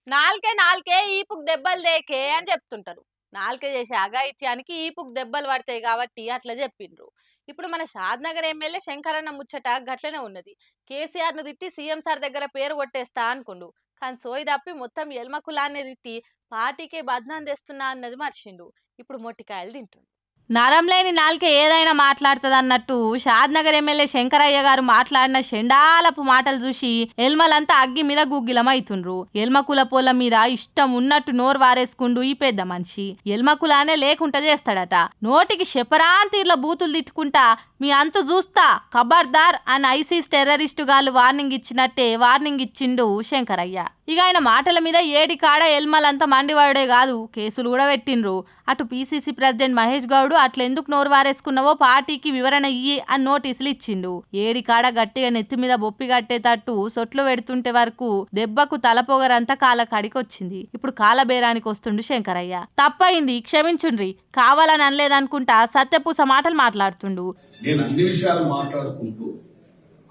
నాలుకే నాలుకే ఈపుకు దెబ్బలు దేకే అని చెప్తుంటారు. నాలుక చేసే అఘాయిత్యానికి ఈపుకు దెబ్బలు పడతాయి కాబట్టి అట్లా చెప్పిండ్రు. ఇప్పుడు మన షాద్‌నగర్ ఎమ్మెల్యే శంకరన్న ముచ్చట గట్లనే ఉన్నది. కేసీఆర్‌ను తిట్టి సీఎం సార్ దగ్గర పేరు కొట్టేస్తా అనుకుండు. కానీ సోయి తప్పి మొత్తం ఎల్మ కులాన్నే తిట్టి పార్టీకే బద్నాం తెస్తున్నా అన్నది మర్చిండు. ఇప్పుడు మొట్టికాయలు తింటుండు. నరం లేని నాలుకే ఏదైనా మాట్లాడుతుందన్నట్టు షాద్‌నగర్ ఎమ్మెల్యే శంకరయ్య గారు మాట్లాడిన షెండాలపు మాటలు చూసి ఎల్మలంతా అగ్గి మీద గుగ్గిలమైతుండ్రు. ఎల్మకుల పోల మీద ఇష్టం ఉన్నట్టు నోరు వారేసుకుండు ఈ పెద్ద మనిషి. ఎల్మకులానే లేకుంట చేస్తాడట. నోటికి శపరాన్ తీర్ల బూతులు తిట్టుకుంటా మీ అంతు చూస్తా ఖబర్దార్ అని ఐసీస్ టెర్రరిస్టు గాళ్ళు వార్నింగ్ ఇచ్చినట్టే వార్నింగ్ ఇచ్చిండు శంకరయ్య. ఇక ఆయన మాటల మీద ఏడి కాడ ఎల్మలంతా మండివాడే కాదు కేసులు కూడా పెట్టిండ్రు. అటు పీసీసీ ప్రెసిడెంట్ మహేష్ గౌడ్ అట్లెందుకు నోరు వారేసుకున్నావో పార్టీకి వివరణ ఇయ్యి అని నోటీసులు ఇచ్చిండు. ఏడి కాడ గట్టిగా నెత్తి మీద బొప్పి కట్టేటట్టు సొట్లు పెడుతుంటే వరకు దెబ్బకు తలపొగరంతా కాళ్ళ కడికొచ్చింది. ఇప్పుడు కాలబేరానికి వస్తుండు శంకరయ్య. తప్పయింది క్షమించుండ్రి, కావాలని అనలేదనుకుంటా సత్యపూస మాటలు మాట్లాడుతుండు. నేను అన్ని విషయాలు మాట్లాడుకుంటూ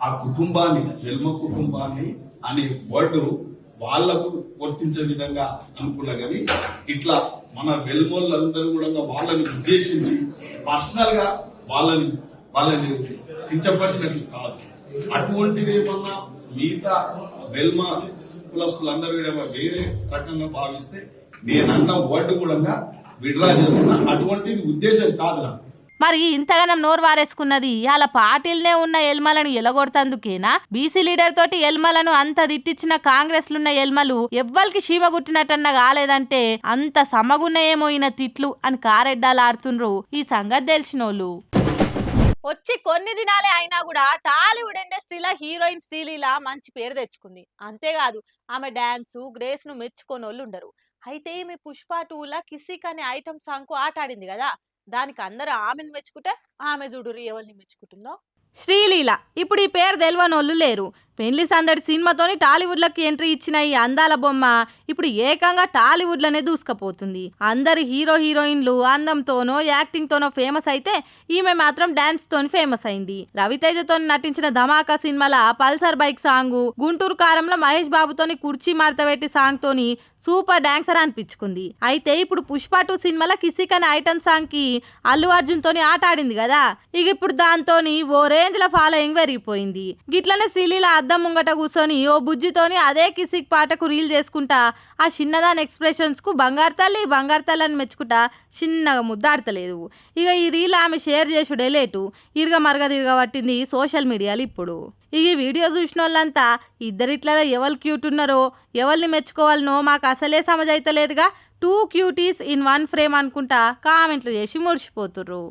ఆ కుటుంబాన్ని జన్మ కుటుంబాన్ని అనే వర్డ్ వాళ్లకు వర్తించే విధంగా అనుకున్నా కానీ ఇట్లా మన వెల్మోళ్ళందరూ కూడా వాళ్ళని ఉద్దేశించి పర్సనల్ గా వాళ్ళని కించపరిచినట్లు కాదు. అటువంటిది ఏమన్నా మిగతా వెల్మ కులస్తులందరూ కూడా వేరే రకంగా భావిస్తే నేనన్న వర్డ్ కూడా విడ్రా చేస్తున్నా. అటువంటిది ఉద్దేశం కాదు నాకు. మరి ఇంతగానం నోరు వారేసుకున్నది అలా పార్టీలనే ఉన్న ఎల్మలను ఎలగొడతందుకేనా? బీసీ లీడర్ తోటి ఎల్మలను అంత దిట్టించిన కాంగ్రెస్లున్న ఎల్మలు ఎవ్వరికి చీమ గుట్టినట్టన్నా కాలేదంటే అంత సమగున్నాయేమో ఈయన తిట్లు అని కారెడ్డాలాడుతుండ్రు ఈ సంగతి తెలిసినోళ్ళు. వచ్చి కొన్ని దినాలే అయినా కూడా టాలీవుడ్ ఇండస్ట్రీలో హీరోయిన్ శ్రీలీల మంచి పేరు తెచ్చుకుంది. అంతేకాదు ఆమె డాన్సు గ్రేస్ ను మెచ్చుకోనోళ్ళు ఉండరు. అయితే ఈమె పుష్ప 2లా కిసిక్ అనే ఐటమ్ సాంగ్ కు ఆట ఆడింది కదా, దానికి అందరూ ఆమెను మెచ్చుకుంటే ఆమె చూడురు ఎవరిని మెచ్చుకుంటుందో. శ్రీలీల ఇప్పుడు ఈ పేరు తెలియనోళ్ళు లేరు. పెళ్లి సందడి సినిమాతోని టాలీవుడ్లోకి ఎంట్రీ ఇచ్చిన ఈ అందాల బొమ్మ ఇప్పుడు ఏకంగా టాలీవుడ్లోనే దూసుకపోతుంది. అందరు హీరో హీరోయిన్లు అందంతోనో యాక్టింగ్తోనో ఫేమస్ అయితే ఈమె మాత్రం డాన్స్ తోని ఫేమస్ అయింది. రవితేజతో నటించిన ధమాకా సినిమాల పల్సర్ బైక్ సాంగ్, గుంటూరు కారంలో మహేష్ బాబుతోని కుర్చీ మడతపెట్టి సాంగ్ తోని సూపర్ డాన్సర్ అనిపించుకుంది. అయితే ఇప్పుడు పుష్ప 2 సినిమాలో కిసిక్ అనే ఐటమ్ సాంగ్ కి అల్లు అర్జున్ తోని ఆట ఆడింది కదా, ఇక ఇప్పుడు దాంతోని ఓ రేంజ్ లో ఫాలోయింగ్ పెరిగిపోయింది. గిట్లనే శ్రీలీల అద్దం ముంగట కూర్చొని ఓ బుజ్జితోని అదే కిసిక్ పాటకు రీల్ చేసుకుంటా ఆ చిన్నదాని ఎక్స్ప్రెషన్స్ కు బంగారు తల్లి అని మెచ్చుకుంటా చిన్నగా ముద్దాడతలేదు. ఇక ఈ రీల్ ఆమె షేర్ చేసుడే లేటు ఇరుగ మరగ తిరగబట్టింది సోషల్ మీడియాలో. ఇప్పుడు ఇక ఈ వీడియో చూసిన వాళ్ళంతా ఇద్దరిట్లలో ఎవరు క్యూట్ ఉన్నారో ఎవరిని మెచ్చుకోవాలనో మాకు అసలే సమజ్ అయితలేదుగా, 2 క్యూటీస్ ఇన్ 1 ఫ్రేమ్ అనుకుంటా కామెంట్లు చేసి మురిసిపోతుర్రు.